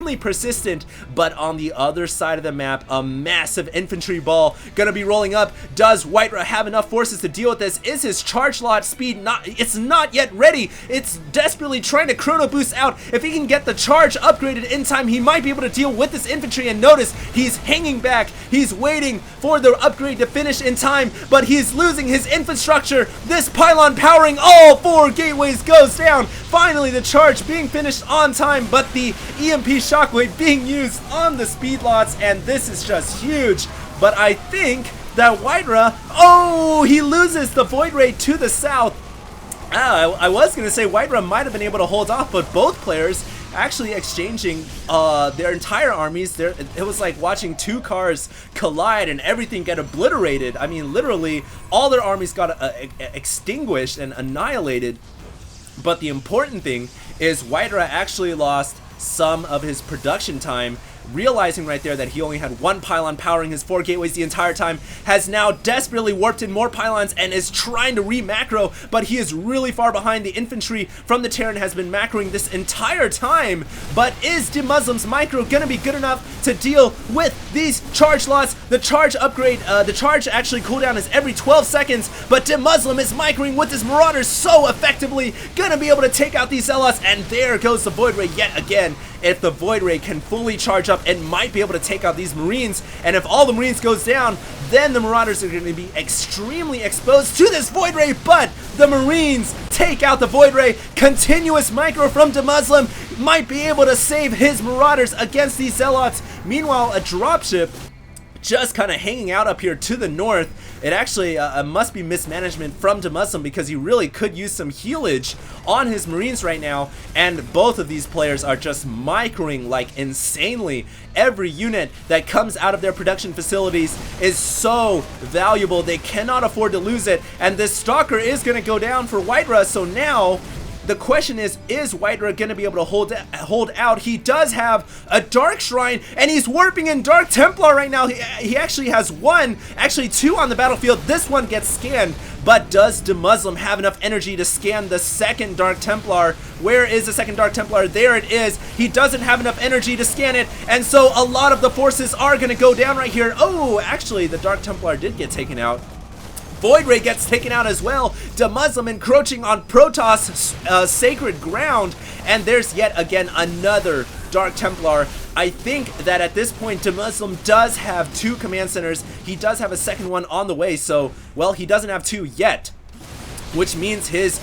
persistent, but on the other side of the map, a massive infantry ball gonna be rolling up. Does WhiteRa have enough forces to deal with this? Is his charge lot speed it's not yet ready. It's desperately trying to chrono boost out. If he can get the charge upgraded in time, he might be able to deal with this infantry. And notice he's hanging back. He's waiting for the upgrade to finish in time, but he's losing his infrastructure. This pylon powering all 4 gateways goes down. Finally, the charge being finished on time, but the EMP shockwave being used on the speed lots, and this is just huge. But I think that WhiteRa, oh, he loses the Void Ray to the south. I was gonna say WhiteRa might have been able to hold off, but both players actually exchanging their entire armies. It was like watching 2 cars collide and everything get obliterated. I mean, literally all their armies got extinguished and annihilated. But the important thing is WhiteRa actually lost some of his production time, realizing right there that he only had 1 pylon powering his 4 gateways the entire time, has now desperately warped in more pylons and is trying to re-macro, but he is really far behind. The infantry from the Terran has been macroing this entire time, but is Demuslim's micro gonna be good enough to deal with these charge lots? The charge upgrade, the charge actually cooldown is every 12 seconds, but Demuslim is microing with his Marauders so effectively, gonna be able to take out these Zealots, and there goes the Void Ray yet again. If the Void Ray can fully charge up, it might be able to take out these Marines, and if all the Marines goes down, then the Marauders are going to be extremely exposed to this Void Ray, but the Marines take out the Void Ray. Continuous micro from Demuslim might be able to save his Marauders against these Zealots. Meanwhile, a dropship just kind of hanging out up here to the north. It actually must be mismanagement from Demuslim, because he really could use some healage on his Marines right now, and both of these players are just microing like insanely. Every unit that comes out of their production facilities is so valuable, they cannot afford to lose it, and this Stalker is going to go down for WhiteRa. So now the question is WhiteRa going to be able to hold out? He does have a Dark Shrine, and he's warping in Dark Templar right now. He actually has 1, actually 2 on the battlefield. This one gets scanned, but does Demuslim have enough energy to scan the second Dark Templar? Where is the second Dark Templar? There it is. He doesn't have enough energy to scan it, and so a lot of the forces are going to go down right here. Oh, actually, the Dark Templar did get taken out. Void Ray gets taken out as well. Demuslim encroaching on Protoss' sacred ground, and there's yet again another Dark Templar. I think that at this point Demuslim does have 2 command centers. He does have a second one on the way, so, well, he doesn't have 2 yet, which means his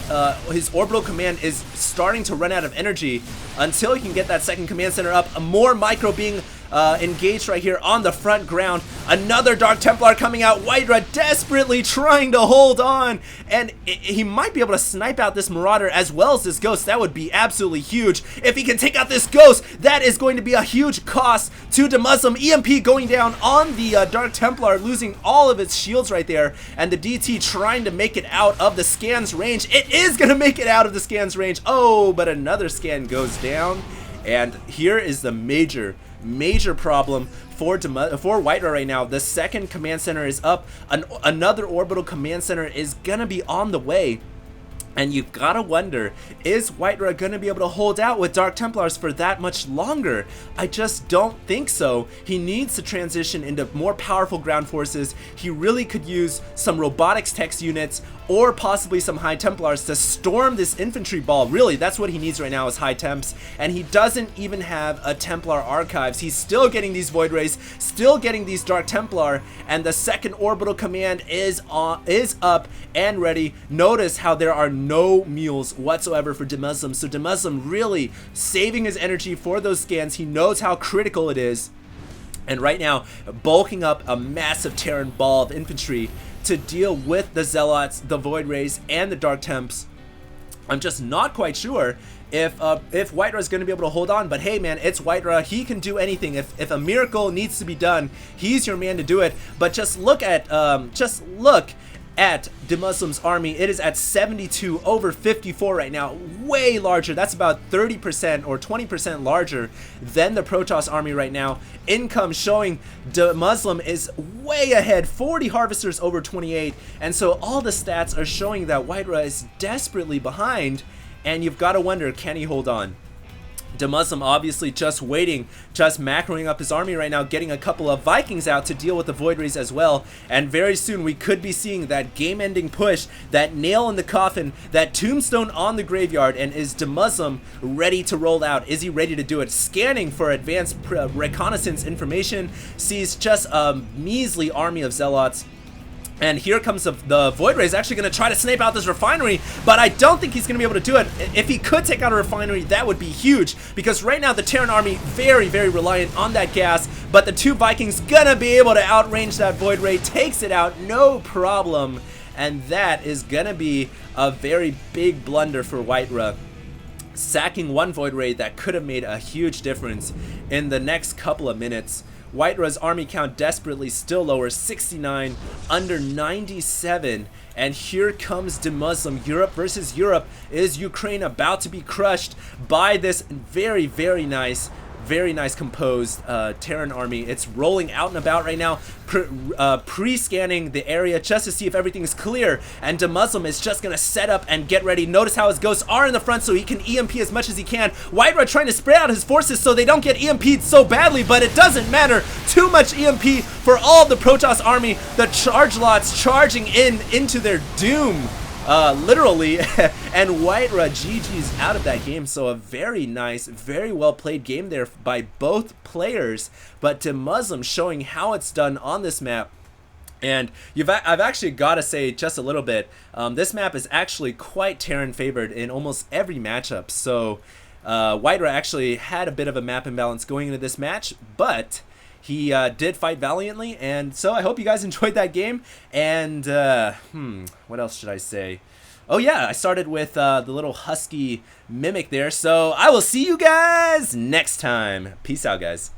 orbital command is starting to run out of energy until he can get that second command center up. More micro being engaged right here on the front ground. Another Dark Templar coming out. WhiteRa desperately trying to hold on, and he might be able to snipe out this Marauder as well as this Ghost. That would be absolutely huge. If he can take out this Ghost, that is going to be a huge cost to Demuslim. EMP going down on the Dark Templar, losing all of its shields right there, and the DT trying to make it out of the scan's range. It is going to make it out of the scan's range. Oh, but another scan goes down, and here is the major problem for WhiteRa right now. The second command center is up. Another orbital command center is gonna be on the way. And you've got to wonder, is WhiteRa going to be able to hold out with Dark Templars for that much longer? I just don't think so. He needs to transition into more powerful ground forces. He really could use some robotics text units or possibly some high Templars to storm this infantry ball. Really, that's what he needs right now, is high Temps. And he doesn't even have a Templar archives. He's still getting these Void Rays, still getting these Dark Templar, and the second orbital command is up and ready. Notice how there are no mules whatsoever for Demuslim. So Demuslim really saving his energy for those scans. He knows how critical it is. And right now, bulking up a massive Terran ball of infantry to deal with the Zealots, the Void Rays, and the Dark Temps. I'm just not quite sure if WhiteRa is going to be able to hold on, but hey man, it's WhiteRa. He can do anything. If a miracle needs to be done, he's your man to do it. But just look at Demuslim's army. It is at 72 over 54 right now, way larger. That's about 30% or 20% larger than the Protoss army right now. Income showing Demuslim is way ahead, 40 harvesters over 28, and so all the stats are showing that WhiteRa is desperately behind, and you've got to wonder, can he hold on? Demuslim obviously just waiting, just macroing up his army right now, getting a couple of Vikings out to deal with the Void Rays as well. And very soon we could be seeing that game-ending push, that nail in the coffin, that tombstone on the graveyard. And is Demuslim ready to roll out? Is he ready to do it? Scanning for advanced reconnaissance information, sees just a measly army of Zealots. And here comes the Void Ray is actually going to try to snipe out this refinery, but I don't think he's going to be able to do it. If he could take out a refinery, that would be huge, because right now the Terran army very, very reliant on that gas, but the 2 Vikings going to be able to outrange that Void Ray, takes it out, no problem, and that is going to be a very big blunder for WhiteRa. Sacking 1 Void Ray that could have made a huge difference in the next couple of minutes. WhiteRa's army count desperately still lowers, 69 under 97, and here comes Demuslim. Europe versus Europe. Is Ukraine about to be crushed by this very, very nice composed Terran army? It's rolling out and about right now, pre-scanning the area just to see if everything is clear, and Demuslim is just gonna set up and get ready. Notice how his ghosts are in the front so he can EMP as much as he can. WhiteRa trying to spread out his forces so they don't get EMP'd so badly, but it doesn't matter. Too much EMP for all of the Protoss army. The charge lots charging into their doom. Literally, and WhiteRa GG's out of that game. So a very nice, very well played game there by both players, but Demuslim showing how it's done on this map. And I've actually got to say just a little bit, this map is actually quite Terran favored in almost every matchup. So WhiteRa actually had a bit of a map imbalance going into this match, but he did fight valiantly, and so I hope you guys enjoyed that game. And what else should I say? Oh yeah, I started with the little husky mimic there, so I will see you guys next time. Peace out, guys.